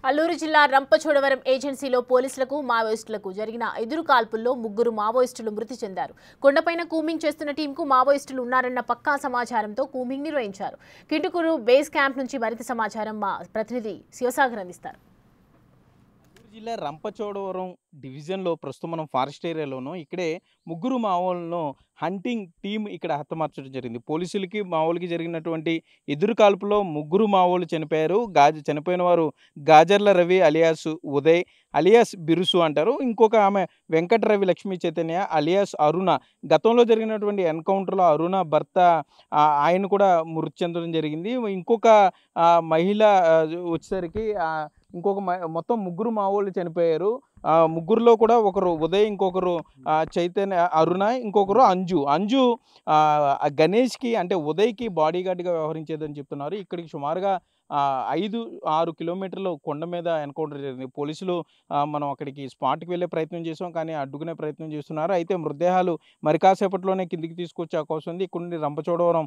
అల్లూరు జిల్లా రంపచోడవరం ఏజెన్సీలో పోలీసులకు మావోయిస్టులకు జరిగిన ఎదురు కాల్పుల్లో ముగ్గురు మావోయిస్టులు మృతి చెందారు. కొండపైన కూంబింగ్ చేస్తున్న టీంకు మావోయిస్టులు ఉన్నారన్న పక్కా సమాచారంతో కూంబింగ్ నిర్వహించారు. కింటుకూరు బేస్ క్యాంప్ నుంచి మరింత సమాచారం మా ప్రతినిధి శివసాగర్ అందిస్తారు. జిల్లా రంపచోడవరం డివిజన్లో ప్రస్తుతం మనం ఫారెస్ట్ ఏరియాలోనూ ఇక్కడే ముగ్గురు మావోలను హంటింగ్ టీం ఇక్కడ హతమార్చడం జరిగింది. పోలీసులకి మావోలకి జరిగినటువంటి ఎదురు కాల్పులో ముగ్గురు మావోలు చనిపోయారు. చనిపోయిన వారు గాజర్ల రవి అలియాస్ ఉదయ్ అలియాస్ బిరుసు అంటారు. ఇంకొక ఆమె వెంకట రవి లక్ష్మీ చైతన్య అలియాస్ అరుణ. గతంలో జరిగినటువంటి ఎన్కౌంటర్లో అరుణ భర్త ఆయన కూడా మృతి చెందడం జరిగింది. ఇంకొక మహిళ వచ్చేసరికి ఇంకొక మొత్తం ముగ్గురు మావోళ్ళు చనిపోయారు. ముగ్గురులో కూడా ఒకరు ఉదయ్, ఇంకొకరు చైతన్య అరుణ, ఇంకొకరు అంజు గణేష్కి అంటే ఉదయ్కి బాడీ గార్డ్గా వ్యవహరించేదని చెప్తున్నారు. ఇక్కడికి సుమారుగా 5-6 కిలోమీటర్లు కొండ మీద ఎన్కౌంటర్ జరిగింది. పోలీసులు మనం అక్కడికి స్పాట్కి వెళ్ళే ప్రయత్నం చేసాం, కానీ అడ్డుకునే ప్రయత్నం చేస్తున్నారు. అయితే మృతదేహాలు మరి కాసేపట్లోనే కిందికి తీసుకొచ్చే అవకాశం ఉంది. ఇక్కడ నుండి రంపచోడవరం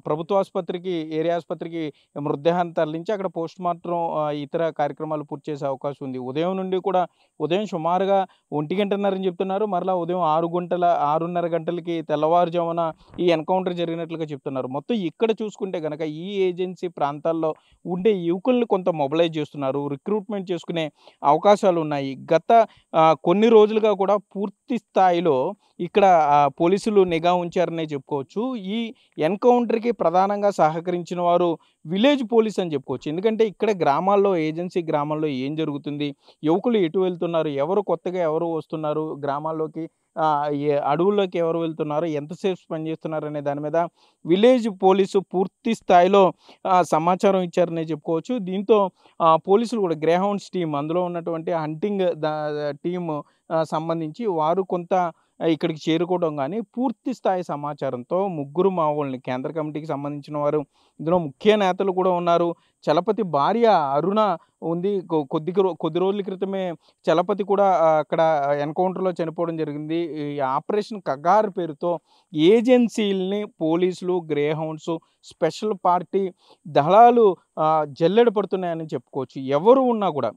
ప్రభుత్వ ఆసుపత్రికి, ఏరియా ఆసుపత్రికి మృతదేహాన్ని తరలించి అక్కడ పోస్ట్ మార్టం ఇతర కార్యక్రమాలు పూర్తి చేసే అవకాశం ఉంది. ఉదయం నుండి కూడా ఉదయం సుమారుగా 1:30 చెప్తున్నారు. మరలా ఉదయం 6:30 గంటలకి తెల్లవారుజామున ఈ ఎన్కౌంటర్ జరిగినట్లుగా చెప్తున్నారు. మొత్తం ఇక్కడ చూసుకుంటే కనుక ఈ ఏజెన్సీ ప్రాంతాల్లో ఉండే యువకులను కొంత మొబిలైజ్ చేస్తున్నారు, రిక్రూట్మెంట్ చేసుకునే అవకాశాలు ఉన్నాయి. గత కొన్ని రోజులుగా కూడా పూర్తి స్థాయిలో ఇక్కడ పోలీసులు నిఘా ఉంచారనే చెప్పుకోవచ్చు. ఈ ఎన్కౌంటర్కి ప్రధానంగా సహకరించిన వారు విలేజ్ పోలీస్ అని చెప్పుకోవచ్చు. ఎందుకంటే ఇక్కడ గ్రామాల్లో, ఏజెన్సీ గ్రామాల్లో ఏం జరుగుతుంది, యువకులు ఎటు వెళ్తున్నారు, ఎవరు కొత్తగా ఎవరు వస్తున్నారు గ్రామాల్లోకి, అడవుల్లోకి ఎవరు వెళ్తున్నారు, ఎంతసేపు స్పెండ్ చేస్తున్నారు అనే దాని మీద విలేజ్ పోలీసు పూర్తి స్థాయిలో సమాచారం ఇచ్చారనే చెప్పుకోవచ్చు. దీంతో పోలీసులు కూడా గ్రేహౌండ్స్ టీం, అందులో ఉన్నటువంటి హంటింగ్ టీము సంబంధించి వారు కొంత ఇక్కడికి చేరుకోవడం, కానీ పూర్తి స్థాయి సమాచారంతో ముగ్గురు మావోల్ని, కేంద్ర కమిటీకి సంబంధించిన వారు, ఇందులో ముఖ్య నేతలు కూడా ఉన్నారు. చలపతి భార్య అరుణ ఉంది. కొద్ది రోజుల క్రితమే చలపతి కూడా అక్కడ ఎన్కౌంటర్లో చనిపోవడం జరిగింది. ఈ ఆపరేషన్ కగార్ పేరుతో ఏజెన్సీలని పోలీసులు, గ్రేహౌండ్స్, స్పెషల్ పార్టీ దళాలు జల్లెడ పడుతున్నాయని చెప్పుకోవచ్చు. ఎవరు ఉన్నా కూడా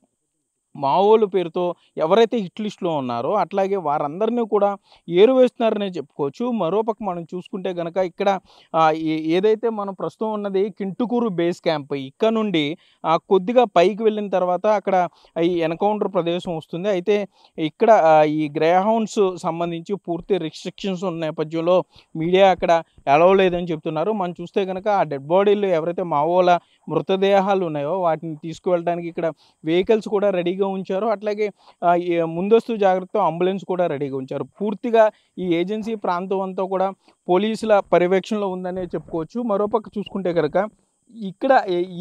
మావోలు పేరుతో ఎవరైతే హిట్ లిస్ట్లో ఉన్నారో అట్లాగే వారందరినీ కూడా ఏరువేస్తున్నారనే చెప్పుకోవచ్చు. మరోపక్క మనం చూసుకుంటే కనుక ఇక్కడ ఏదైతే మనం ప్రస్తుతం ఉన్నది కింటుకూరు బేస్ క్యాంప్, ఇక్కడ నుండి కొద్దిగా పైకి వెళ్ళిన తర్వాత అక్కడ ఈ ఎన్కౌంటర్ ప్రదేశం వస్తుంది. అయితే ఇక్కడ ఈ గ్రేహౌండ్స్ సంబంధించి పూర్తి రిస్ట్రిక్షన్స్ ఉన్న నేపథ్యంలో మీడియా అక్కడ అలౌ లేదని చెప్తున్నారు. మనం చూస్తే కనుక ఆ డెడ్ బాడీలు ఎవరైతే మావోల మృతదేహాలు ఉన్నాయో వాటిని తీసుకువెళ్ళడానికి ఇక్కడ వెహికల్స్ కూడా రెడీగా ఉంచారు. అట్లాగే ముందస్తు జాగ్రత్త అంబులెన్స్ కూడా రెడీగా ఉంచారు. పూర్తిగా ఈ ఏజెన్సీ ప్రాంతం అంతా కూడా పోలీసుల పర్యవేక్షణలో ఉందనే చెప్పుకోవచ్చు. మరోపక్క చూసుకుంటే కనుక ఇక్కడ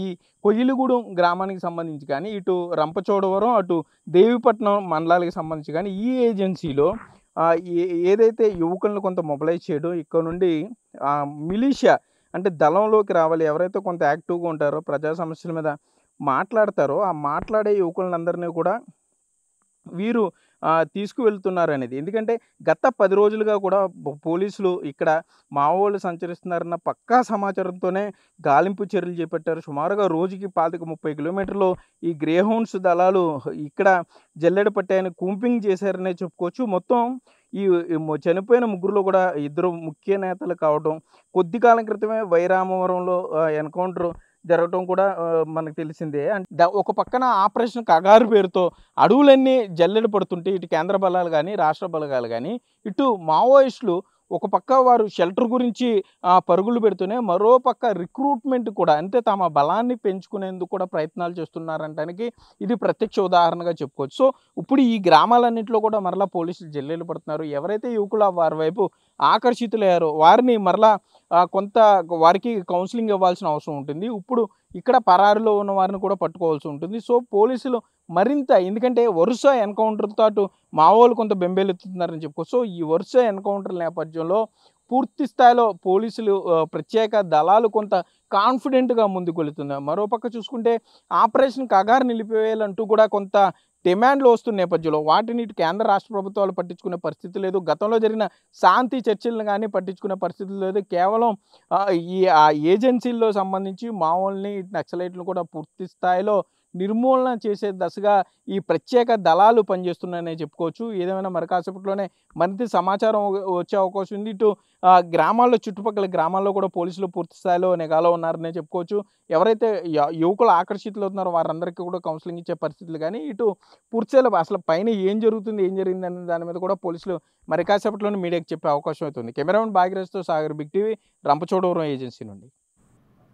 ఈ కొయ్యలగూడెం గ్రామానికి సంబంధించి కానీ, ఇటు రంపచోడవరం, అటు దేవిపట్నం మండలాలకు సంబంధించి కానీ ఈ ఏజెన్సీలో ఏదైతే యువకులను కొంత మొబిలైజ్ చేయడం, ఇక్కడ నుండి మిలీషియా అంటే దళంలోకి రావాలి, ఎవరైతే కొంత యాక్టివ్గా ఉంటారో, ప్రజా సమస్యల మీద మాట్లాడతారో ఆ మాట్లాడే యువకులందరినీ కూడా వీరు తీసుకువెళ్తున్నారనేది. ఎందుకంటే గత 10 రోజులుగా కూడా పోలీసులు ఇక్కడ మావోలు సంచరిస్తున్నారన్న పక్కా సమాచారంతోనే గాలింపు చర్యలు చేపట్టారు. సుమారుగా రోజుకి 25-30 కిలోమీటర్లు ఈ గ్రేహౌండ్స్ దళాలు ఇక్కడ జల్లెడ పట్టాయని కూంపింగ్ చేశారనే చెప్పుకోవచ్చు. మొత్తం ఈ చనిపోయిన ముగ్గురులో కూడా 2 ముఖ్య నేతలు కావడం, కొద్ది కాలం క్రితమే వైరామవరంలో ఎన్కౌంటర్ జరగటం కూడా మనకు తెలిసిందే. అంటే ఒక పక్కన ఆపరేషన్ కగారు పేరుతో అడవులన్నీ జల్లెడ పడుతుంటే ఇటు కేంద్ర బలాలు కానీ, రాష్ట్ర బలగాలు కానీ, ఇటు మావోయిస్టులు ఒక పక్క వారు షెల్టర్ గురించి పరుగులు పెడుతూనే మరో పక్క రిక్రూట్మెంట్ కూడా, అంటే తమ బలాన్ని పెంచుకునేందుకు కూడా ప్రయత్నాలు చేస్తున్నారంటానికి ఇది ప్రత్యక్ష ఉదాహరణగా చెప్పుకోవచ్చు. సో ఇప్పుడు ఈ గ్రామాలన్నింటిలో కూడా మరలా పోలీసులు జల్లెలు పడుతున్నారు. ఎవరైతే యువకులు వారి వైపు ఆకర్షితులయ్యారో వారిని మరలా కొంత వారికి కౌన్సిలింగ్ ఇవ్వాల్సిన అవసరం ఉంటుంది. ఇప్పుడు ఇక్కడ పరారులో ఉన్న వారిని కూడా పట్టుకోవాల్సి ఉంటుంది. సో పోలీసులు మరింత, ఎందుకంటే వరుస ఎన్కౌంటర్తో అటు మావోలు కొంత బెంబేలెత్తుతున్నారని చెప్పుకోవచ్చు. సో ఈ వరుస ఎన్కౌంటర్ల నేపథ్యంలో పూర్తి స్థాయిలో పోలీసులు ప్రత్యేక దళాలు కొంత కాన్ఫిడెంట్గా ముందుకు వెళుతుంది. మరోపక్క చూసుకుంటే ఆపరేషన్ కగారు నిలిపివేయాలంటూ కూడా కొంత డిమాండ్లు వస్తున్న నేపథ్యంలో వాటిని ఇటు కేంద్ర రాష్ట్ర ప్రభుత్వాలు పట్టించుకునే పరిస్థితి లేదు. గతంలో జరిగిన శాంతి చర్చలను కానీ పట్టించుకునే పరిస్థితి లేదు. కేవలం ఆ ఏజెన్సీల్లో సంబంధించి మావోల్ని నక్సలైట్లను కూడా పూర్తి స్థాయిలో నిర్మూలన చేసే దశగా ఈ ప్రత్యేక దళాలు పనిచేస్తున్నాయనే చెప్పుకోవచ్చు. ఏదేమైనా మరి కాసేపట్లోనే మరింత సమాచారం వచ్చే అవకాశం ఉంది. ఇటు గ్రామాల్లో చుట్టుపక్కల గ్రామాల్లో కూడా పోలీసులు పూర్తి స్థాయిలో నిఘాలో ఉన్నారనే చెప్పుకోవచ్చు. ఎవరైతే యువకులు ఆకర్షితులవుతున్నారో వారందరికీ కూడా కౌన్సిలింగ్ ఇచ్చే పరిస్థితులు కానీ ఇటు పూర్తి స్థాయిలో అసలు పైన ఏం జరుగుతుంది, ఏం జరిగింది అనే దాని మీద కూడా పోలీసులు మరి కాసేపట్లోనే మీడియాకి చెప్పే అవకాశం అవుతుంది. కెమెరామెన్ భాగ్యరాజ్తో Sagar, big TV, Rampachodavaram agency నుండి.